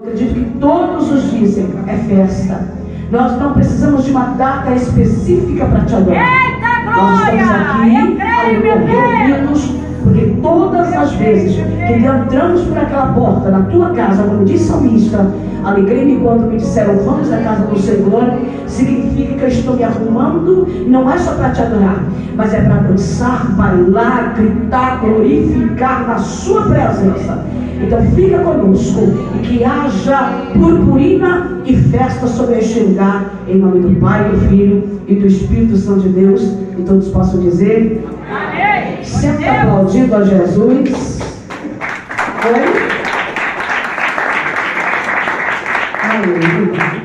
Acredito que todos os dizem é festa. Nós não precisamos de uma data específica para te adorar. Eita, Nós estamos aqui reunidos, porque todas as vezes que entramos por aquela porta na tua casa, como disse o salmista, alegrei-me quando me disseram vamos à casa do Senhor, significa que eu estou me arrumando, não é só para te adorar, mas é para dançar, bailar, gritar, glorificar na sua presença. Então fica conosco e que haja purpurina e festa sobre este lugar, em nome do Pai, do Filho e do Espírito Santo de Deus. E todos possam dizer amém. Sempre aplaudindo a Jesus. Oi? Aleluia.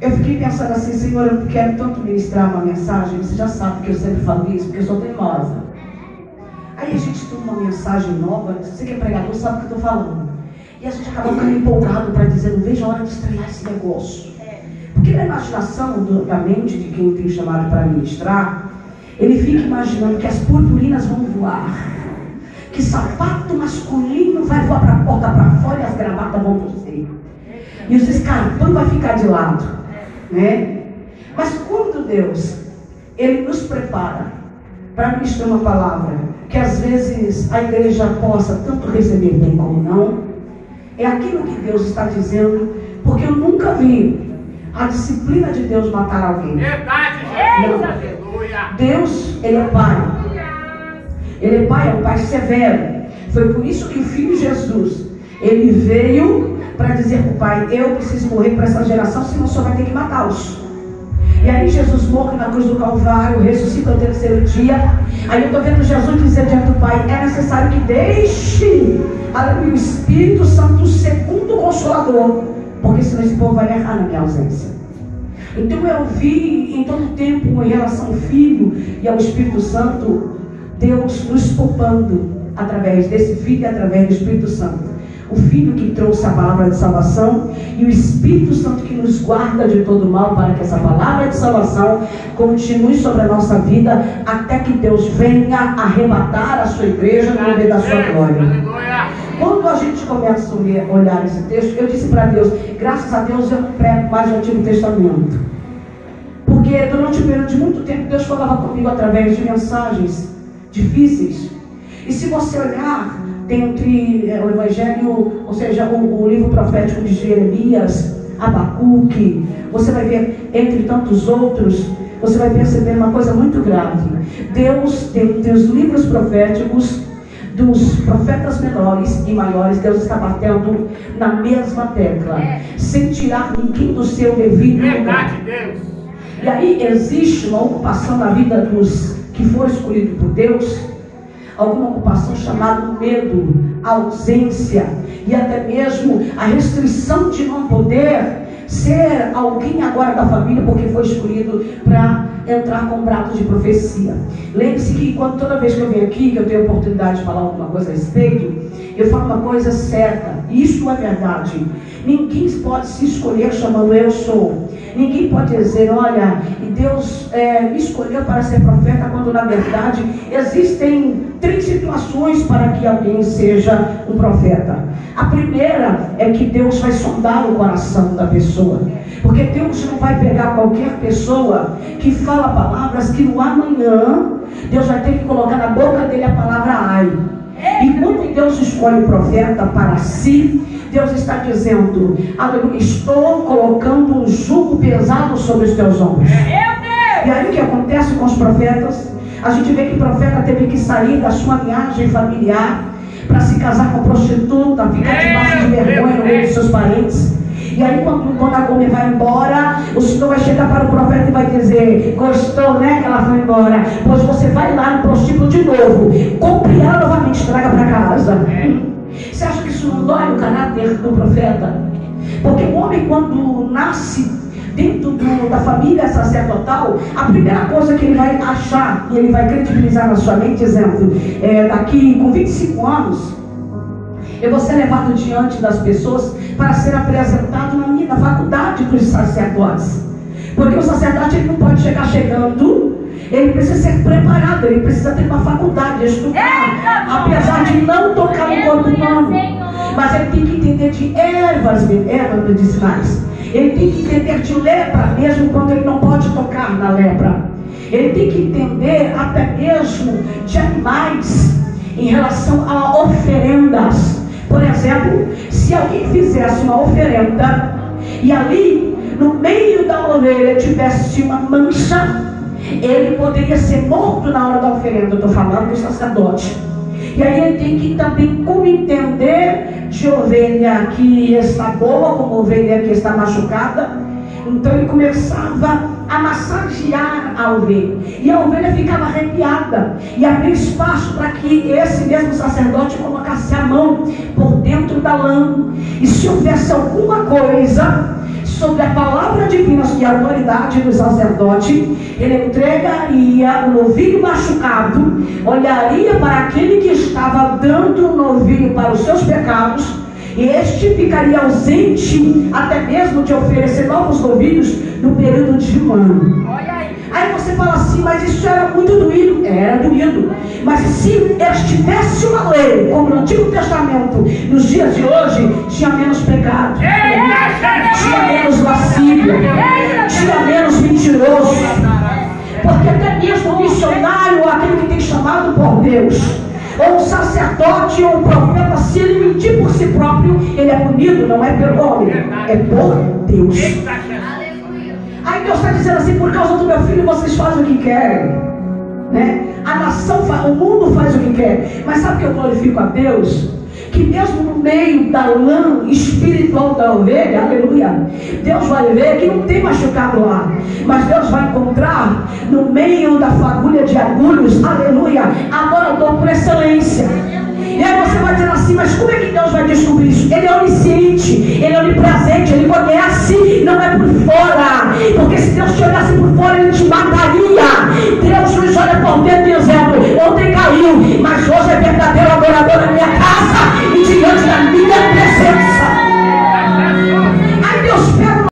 Eu fiquei pensando assim, Senhor, eu quero tanto ministrar uma mensagem. Você já sabe que eu sempre falo isso, porque eu sou teimosa. Aí a gente tem uma mensagem nova, você que é pregador sabe o que eu estou falando. E a gente acaba ficando empolgado para dizer, não vejo a hora de estrear esse negócio. Porque na imaginação da mente de quem tem chamado para ministrar, ele fica imaginando que as purpurinas vão voar, que sapato masculino vai voar para a porta para fora e as gravatas vão torcer. E os escarpão vai ficar de lado, né? Mas quando Deus, Ele nos prepara para ministrar uma palavra, que às vezes a igreja possa tanto receber bem como não, é aquilo que Deus está dizendo, porque eu nunca vi a disciplina de Deus matar alguém. Verdade, não. Deus, Ele é Pai. Ele é Pai, é um Pai severo. Foi por isso que o Filho Jesus, Ele veio para dizer para o Pai, eu preciso morrer para essa geração, senão o Senhor vai ter que matá-los. E aí Jesus morre na cruz do Calvário, ressuscita ao terceiro dia. Aí eu estou vendo Jesus dizer diante do Pai, é necessário que deixe o Espírito Santo, o segundo Consolador, porque senão esse povo vai errar na minha ausência. Então eu vi em todo o tempo, em relação ao Filho e ao Espírito Santo, Deus nos poupando através desse Filho e através do Espírito Santo. O Filho que trouxe a palavra de salvação e o Espírito Santo que nos guarda de todo mal, para que essa palavra de salvação continue sobre a nossa vida até que Deus venha arrebatar a sua igreja no meio da sua glória. Quando a gente começa a olhar esse texto, eu disse para Deus, graças a Deus eu não prego mais o Antigo Testamento, porque durante um período de muito tempo Deus falava comigo através de mensagens difíceis. E se você olhar dentre o Evangelho, ou seja, o livro profético de Jeremias, Abacuque, você vai ver, entre tantos outros, você vai perceber uma coisa muito grave. Deus, dentre os livros proféticos, dos profetas menores e maiores, Deus está batendo na mesma tecla, sem tirar ninguém do seu devido lugar. E aí existe uma ocupação na vida dos que foram escolhidos por Deus, alguma ocupação chamada medo, ausência e até mesmo a restrição de não poder ser alguém agora da família porque foi escolhido para entrar com braços de profecia. Lembre-se que toda vez que eu venho aqui, que eu tenho a oportunidade de falar alguma coisa a respeito, eu falo uma coisa certa, e isso é verdade. Ninguém pode se escolher chamando eu sou. Ninguém pode dizer, olha, Deus me escolheu para ser profeta, quando na verdade existem 3 situações para que alguém seja um profeta. A primeira é que Deus vai sondar o coração da pessoa, porque Deus não vai pegar qualquer pessoa que fala palavras que no amanhã Deus vai ter que colocar na boca dele a palavra ai. E quando Deus escolhe o profeta para si, Deus está dizendo, aleluia, estou colocando um jugo pesado sobre os teus ombros. E aí o que acontece com os profetas? A gente vê que o profeta teve que sair da sua linhagem familiar para se casar com prostituta, ficar debaixo de vergonha no meio dos seus parentes. E aí quando Dona Gomes vai embora, o Senhor vai chegar para o profeta e vai dizer, gostou, né, que ela foi embora? Pois você vai lá no prostíbulo de novo, compre ela novamente, traga para casa. Você acha que isso não dói o caráter do profeta? Porque o homem, quando nasce dentro da família sacerdotal, a primeira coisa que ele vai achar e ele vai credibilizar na sua mente, dizendo, daqui com 25 anos eu vou ser levado diante das pessoas para ser apresentado na faculdade dos sacerdotes. Porque o sacerdote ele não pode chegar chegando, ele precisa ser preparado, ele precisa ter uma faculdade, estudar, apesar de não tocar no corpo humano. entender de ervas medicinais. Ele tem que entender de lepra, mesmo quando ele não pode tocar na lepra. Ele tem que entender até mesmo de animais em relação a oferendas. Por exemplo, se alguém fizesse uma oferenda e ali no meio da ovelha tivesse uma mancha, ele poderia ser morto na hora da oferenda. Eu estou falando do sacerdote. E aí ele tem que também como entender de ovelha que está boa, como ovelha que está machucada. Então ele começava a massagear a ovelha, e a ovelha ficava arrepiada, e abria espaço para que esse mesmo sacerdote colocasse a mão por dentro da lã, e se houvesse alguma coisa sobre a palavra divina e a autoridade do sacerdote, ele entregaria o novilho machucado, olharia para aquele que estava dando o novilho para os seus pecados, e este ficaria ausente até mesmo de oferecer novos novilhos no período de um ano. Aí você fala assim, mas isso era muito doído. Era doído. Mas se eles tivessem uma lei, como no Antigo Testamento, nos dias de hoje, tinha menos pecado, tinha menos lascívia, tinha menos mentiroso. Porque até mesmo o missionário, aquele que tem chamado por Deus, ou um sacerdote ou um profeta, se ele mentir por si próprio, ele é punido, não é pelo homem, é por Deus. Aí Deus está dizendo assim, por causa do meu filho vocês fazem o que querem, né? A nação, o mundo faz o que quer. Mas sabe o que eu glorifico a Deus? Que mesmo no meio da lã espiritual da ovelha, aleluia, Deus vai ver que não tem machucado lá, mas Deus vai encontrar no meio da fagulha de agulhos, aleluia, adorador por excelência. E aí você vai dizer assim, mas como é que Deus vai descobrir isso? Ele é onisciente, ele é onipresente, ele conhece, não é por fora. Porque se Deus te olhasse por fora, ele te mataria.